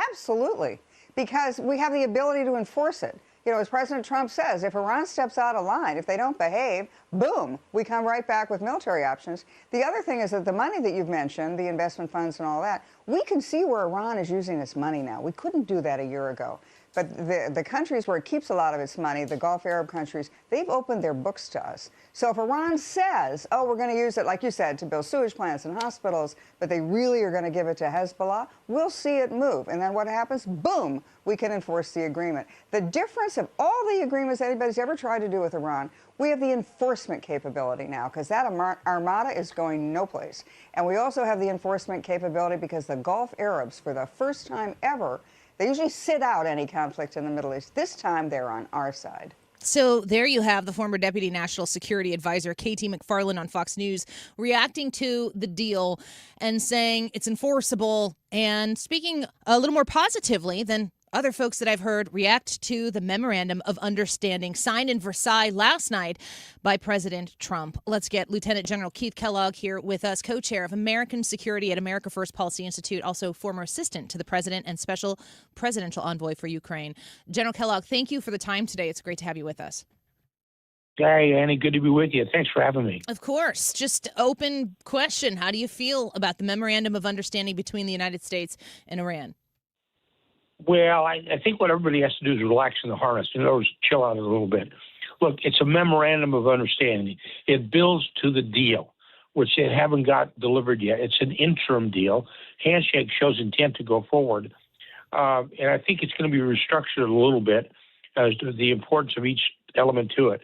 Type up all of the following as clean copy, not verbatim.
Absolutely, because we have the ability to enforce it. You know, as President Trump says, if Iran steps out of line, if they don't behave, boom, we come right back with military options. The other thing is that the money that you've mentioned, the investment funds and all that, we can see where Iran is using this money now. We couldn't do that a year ago. But the countries where it keeps a lot of its money, the Gulf Arab countries, they've opened their books to us. So if Iran says, oh, we're going to use it, like you said, to build sewage plants and hospitals, but they really are going to give it to Hezbollah, we'll see it move. And then what happens? Boom, we can enforce the agreement. The difference of all the agreements anybody's ever tried to do with Iran, we have the enforcement capability now, because that armada is going no place. And we also have the enforcement capability because the Gulf Arabs, for the first time ever, they usually sit out any conflict in the Middle East. This time, they're on our side. So there you have the former Deputy National Security Advisor, K.T. McFarland, on Fox News, reacting to the deal and saying it's enforceable and speaking a little more positively than other folks that I've heard react to the memorandum of understanding signed in Versailles last night by President Trump. Let's get Lieutenant General Keith Kellogg here with us, co-chair of American Security at America First Policy Institute, also former assistant to the president and special presidential envoy for Ukraine. General Kellogg, thank you for the time today. It's great to have you with us. Hey, Annie, good to be with you. Thanks for having me. Of course. Just open question. How do you feel about the memorandum of understanding between the United States and Iran? Well, I think what everybody has to do is relax in the harness. In other words, chill out a little bit. Look, it's a memorandum of understanding. It builds to the deal, which they haven't got delivered yet. It's an interim deal. Handshake shows intent to go forward. And I think it's going to be restructured a little bit as to the importance of each element to it.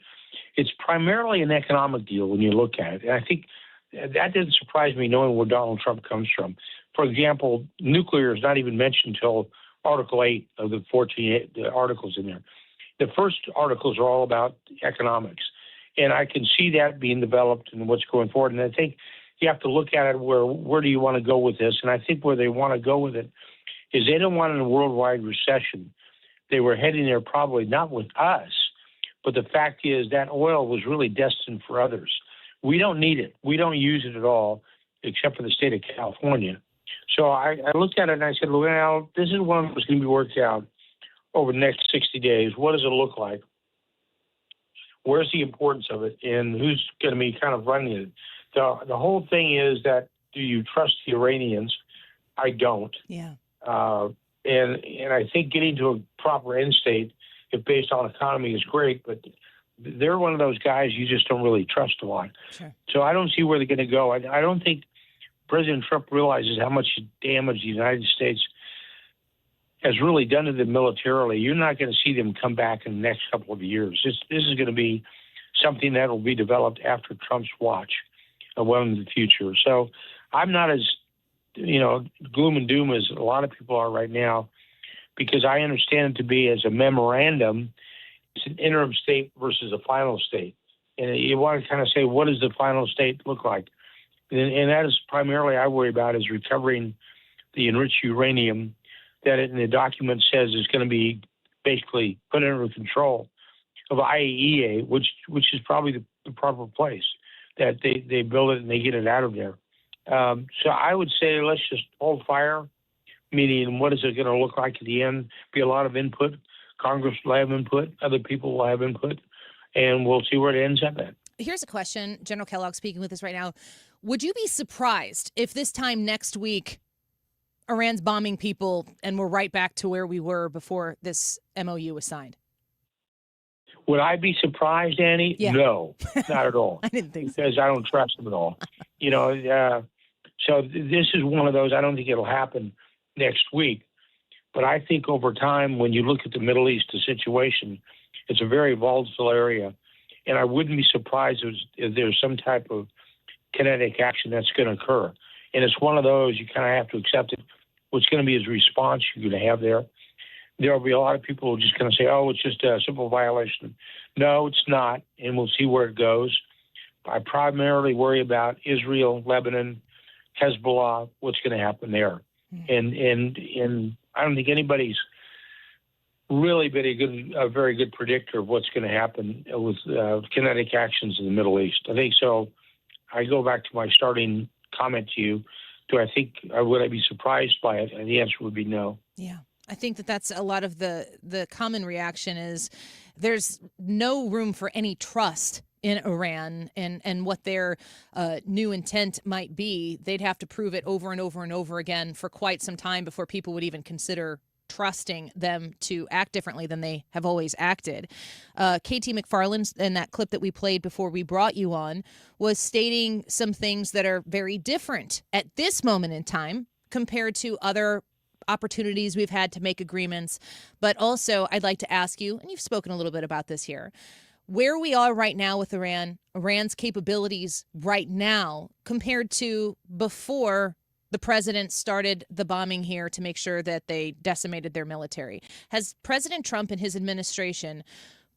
It's primarily an economic deal when you look at it. And I think that didn't surprise me knowing where Donald Trump comes from. For example, nuclear is not even mentioned until Article 8 of the 14 articles in there. The first articles are all about economics. And I can see that being developed and what's going forward. And I think you have to look at it where do you want to go with this? And I think where they want to go with it is they don't want a worldwide recession. They were heading there probably not with us, but the fact is that oil was really destined for others. We don't need it. We don't use it at all, except for the state of California. So I looked at it and I said, well, this is one that's going to be worked out over the next 60 days. What does it look like? Where's the importance of it? And who's going to be kind of running it? The whole thing is that, do you trust the Iranians? I don't. Yeah. And I think getting to a proper end state, if based on economy, is great, but they're one of those guys you just don't really trust a lot. Sure. So I don't see where they're going to go. I don't think President Trump realizes how much damage the United States has really done to them militarily. You're not going to see them come back in the next couple of years. This is going to be something that will be developed after Trump's watch, well into the future. So I'm not as, gloom and doom as a lot of people are right now, because I understand it to be as a memorandum. It's an interim state versus a final state. And you want to kind of say, what does the final state look like? And that is primarily I worry about is recovering the enriched uranium that in the document says is going to be basically put under control of IAEA, which is probably the proper place that they build it and they get it out of there. So I would say let's just hold fire, meaning what is it going to look like at the end? Be a lot of input. Congress will have input. Other people will have input. And we'll see where it ends up at. Here's a question. General Kellogg speaking with us right now. Would you be surprised if this time next week Iran's bombing people and we're right back to where we were before this MOU was signed? Would I be surprised, Annie? Yeah. No, not at all. I didn't think so. Because I don't trust them at all. So this is one of those, I don't think it'll happen next week. But I think over time, when you look at the Middle East, the situation, it's a very volatile area. And I wouldn't be surprised if there's some type of kinetic action that's going to occur. And it's one of those, you kind of have to accept it. What's going to be his response you're going to have there. There'll be a lot of people who are just going to say, oh, it's just a simple violation. No, it's not, and we'll see where it goes. I primarily worry about Israel, Lebanon, Hezbollah, what's going to happen there. Mm-hmm. And I don't think anybody's really been a very good predictor of what's going to happen with kinetic actions in the Middle East. I think so. I go back to my starting comment to you. Would I be surprised by it? And the answer would be no. Yeah. I think that that's a lot of the common reaction is there's no room for any trust in Iran and what their new intent might be. They'd have to prove it over and over and over again for quite some time before people would even consider trusting them to act differently than they have always acted. KT McFarland, in that clip that we played before we brought you on, was stating some things that are very different at this moment in time compared to other opportunities we've had to make agreements. But also, I'd like to ask you, and you've spoken a little bit about this here, where we are right now with Iran, Iran's capabilities right now compared to before the president started the bombing here to make sure that they decimated their military. Has President Trump and his administration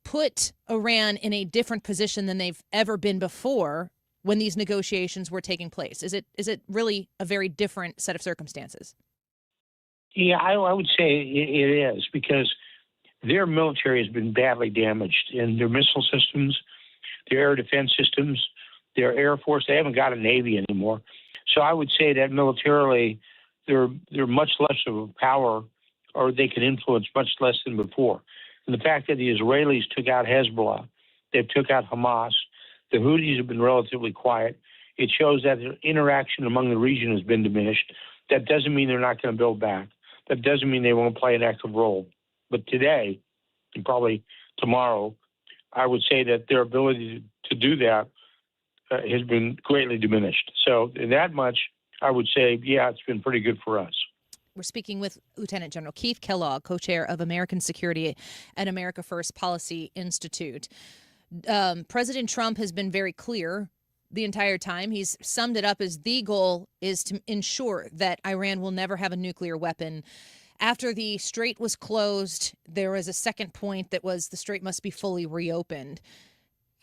put Iran in a different position than they've ever been before when these negotiations were taking place? Is it really a very different set of circumstances? Yeah, I would say it is, because their military has been badly damaged in their missile systems, their air defense systems, their air force. They haven't got a navy anymore. So I would say that militarily, they're much less of a power, or they can influence much less than before. And the fact that the Israelis took out Hezbollah, they've took out Hamas, the Houthis have been relatively quiet. It shows that the interaction among the region has been diminished. That doesn't mean they're not going to build back. That doesn't mean they won't play an active role. But today, and probably tomorrow, I would say that their ability to do that has been greatly diminished. So in that much, I would say, yeah, it's been pretty good for us. We're speaking with Lieutenant General Keith Kellogg, co-chair of American Security at America First Policy Institute. President Trump has been very clear the entire time. He's summed it up as the goal is to ensure that Iran will never have a nuclear weapon. After the strait was closed, there was a second point that was the strait must be fully reopened.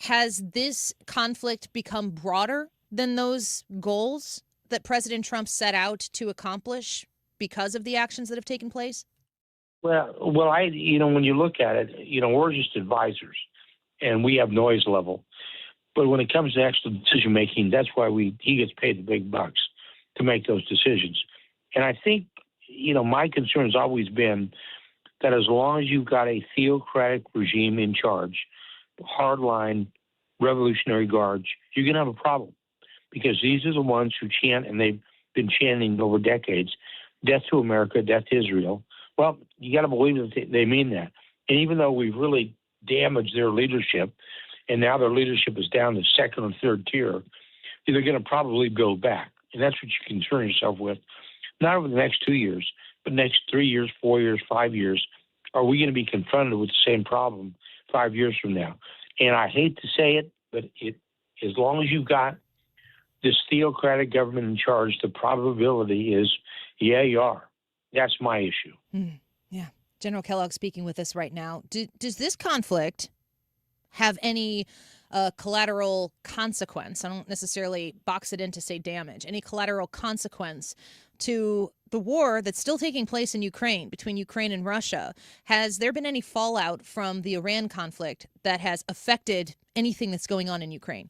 Has this conflict become broader than those goals that President Trump set out to accomplish because of the actions that have taken place? Well, when you look at it, we're just advisors, and we have noise level. But when it comes to actual decision making, that's why he gets paid the big bucks to make those decisions. And I think, my concern has always been that as long as you've got a theocratic regime in charge, hardline revolutionary guards, you're going to have a problem, because these are the ones who chant, and they've been chanting over decades, death to America, death to Israel. Well, you got to believe that they mean that. And even though we've really damaged their leadership, and now their leadership is down to second or third tier, they're going to probably build back. And that's what you concern yourself with, not over the next 2 years, but next 3 years, 4 years, 5 years. Are we going to be confronted with the same problem 5 years from now? And I hate to say it, but as long as you've got this theocratic government in charge, the probability is, yeah, you are. That's my issue. Yeah. General Kellogg speaking with us right now. Does this conflict have any collateral consequence? I don't necessarily box it in to say damage. Any collateral consequence to the war that's still taking place in Ukraine, between Ukraine and Russia? Has there been any fallout from the Iran conflict that has affected anything that's going on in Ukraine?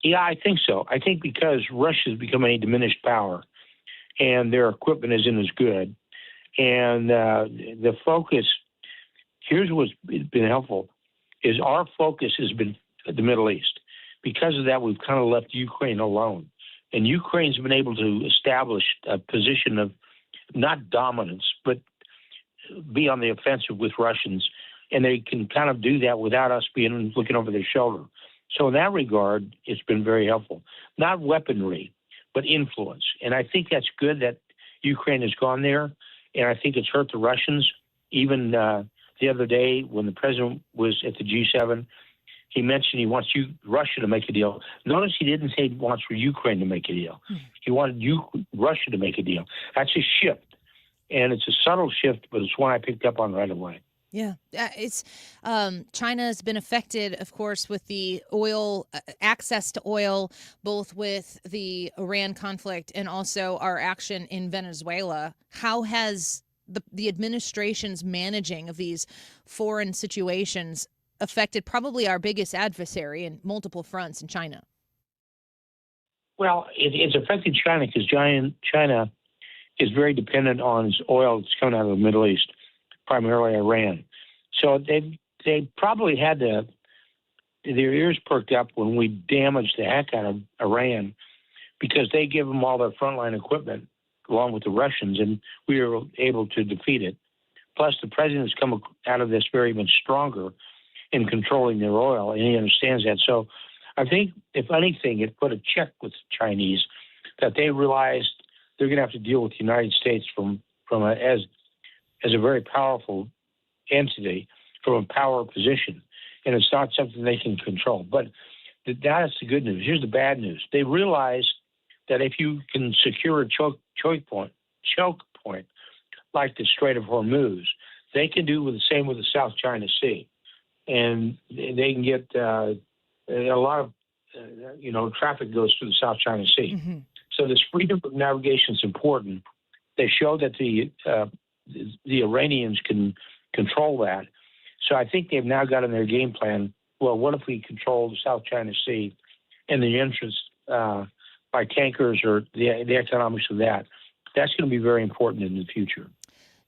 Yeah, I think so. I think because Russia's become a diminished power, and their equipment isn't as good, and the focus, here's what's been helpful, is our focus has been the Middle East. Because of that, we've kind of left Ukraine alone. And Ukraine's been able to establish a position of not dominance, but be on the offensive with Russians. And they can kind of do that without us looking over their shoulder. So in that regard, it's been very helpful. Not weaponry, but influence. And I think that's good that Ukraine has gone there. And I think it's hurt the Russians. Even the other day when the president was at the G7, he mentioned he wants Russia to make a deal. Notice he didn't say he wants for Ukraine to make a deal. He wanted Russia to make a deal. That's a shift. And it's a subtle shift, but it's one I picked up on right away. Yeah, it's China has been affected, of course, with the oil access to oil, both with the Iran conflict and also our action in Venezuela. How has the administration's managing of these foreign situations affected probably our biggest adversary in multiple fronts in China? Well, it's affected China because China is very dependent on its oil that's coming out of the Middle East, primarily Iran. So they probably had their ears perked up when we damaged the heck out of Iran, because they give them all their frontline equipment along with the Russians, and we were able to defeat it. Plus, the president's come out of this very much stronger in controlling their oil, and he understands that. So I think, if anything, it put a check with the Chinese, that they realized they're going to have to deal with the United States as a very powerful entity from a power position, and it's not something they can control. But that's the good news. Here's the bad news. They realize that if you can secure a choke point like the Strait of Hormuz, they can do the same with the South China Sea, and they can get a lot of traffic goes through the South China Sea. Mm-hmm. So this freedom of navigation is important. They show that the Iranians can control that. So I think they've now got in their game plan, well, what if we control the South China Sea and the entrance by tankers, or the economics of that? That's going to be very important in the future.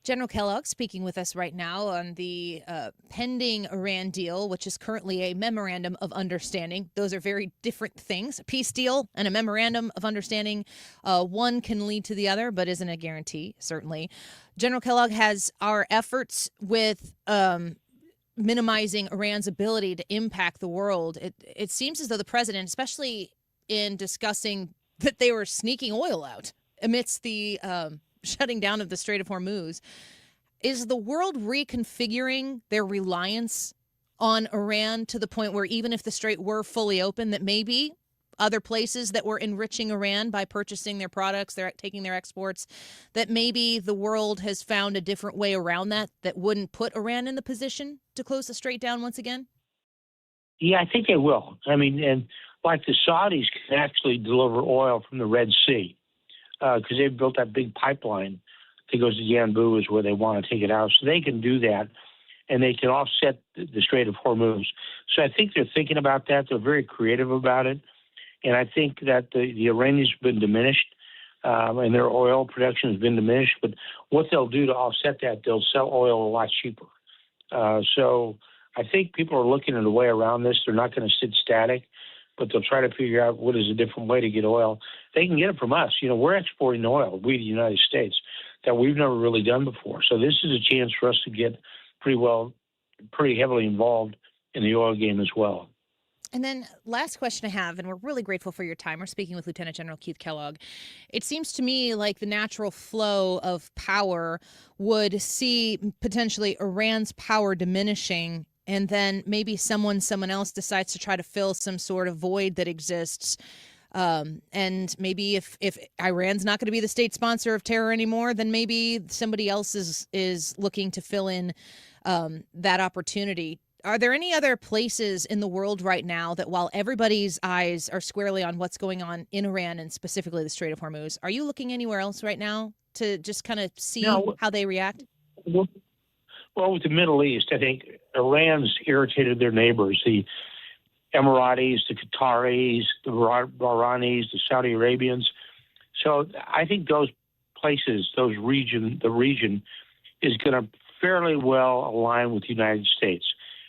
General Kellogg speaking with us right now on the pending Iran deal, which is currently a memorandum of understanding. Those are very different things. A peace deal and a memorandum of understanding, one can lead to the other, but isn't a guarantee, certainly. General Kellogg, has our efforts with minimizing Iran's ability to impact the world, it seems as though the president, especially in discussing that they were sneaking oil out amidst the shutting down of the Strait of Hormuz, is the world reconfiguring their reliance on Iran to the point where even if the strait were fully open, that maybe other places that were enriching Iran by purchasing their products, they're taking their exports, that maybe the world has found a different way around that wouldn't put Iran in the position to close the strait down once again? Yeah, I think they will. I mean, and like the Saudis can actually deliver oil from the Red Sea, because they've built that big pipeline that goes to Yanbu is where they want to take it out. So they can do that, and they can offset the Strait of Hormuz. So I think they're thinking about that. They're very creative about it. And I think that the Iranians have been diminished, and their oil production has been diminished. But what they'll do to offset that, they'll sell oil a lot cheaper. So I think people are looking at a way around this. They're not going to sit static, but they'll try to figure out what is a different way to get oil. They can get it from us. You know, we're exporting oil, we, the United States, that we've never really done before. So this is a chance for us to get pretty heavily involved in the oil game as well. And then last question I have, and we're really grateful for your time. We're speaking with Lieutenant General Keith Kellogg. It seems to me like the natural flow of power would see potentially Iran's power diminishing, and then maybe someone else decides to try to fill some sort of void that exists. And maybe if Iran's not going to be the state sponsor of terror anymore, then maybe somebody else is looking to fill in that opportunity. Are there any other places in the world right now that, while everybody's eyes are squarely on what's going on in Iran and specifically the Strait of Hormuz, are you looking anywhere else right now to just kind of see how they react? Well, with the Middle East, I think Iran's irritated their neighbors, the Emiratis, the Qataris, the Bahrainis, the Saudi Arabians. So I think those places, the region is going to fairly well align with the United States.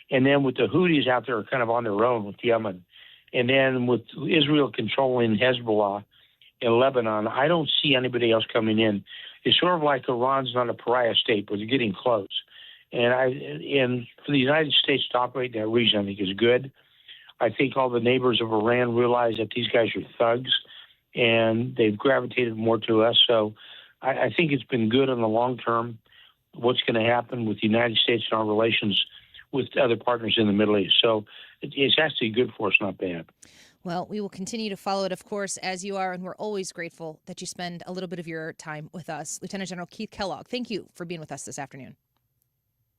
And then with the Houthis out there kind of on their own with Yemen. And then with Israel controlling Hezbollah in Lebanon, I don't see anybody else coming in. It's sort of like Iran's not a pariah state, but they're getting close. And for the United States to operate in that region, I think is good. I think all the neighbors of Iran realize that these guys are thugs, and they've gravitated more to us. So I think it's been good in the long term. What's going to happen with the United States and our relations with other partners in the Middle East. So it's actually good for us, not bad. Well, we will continue to follow it, of course, as you are, and we're always grateful that you spend a little bit of your time with us. Lieutenant General Keith Kellogg, thank you for being with us this afternoon.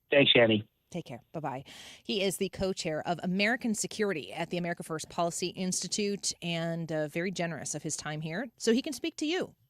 Thanks, Annie. Take care. Bye-bye. He is the co-chair of American Security at the America First Policy Institute, and very generous of his time here so he can speak to you.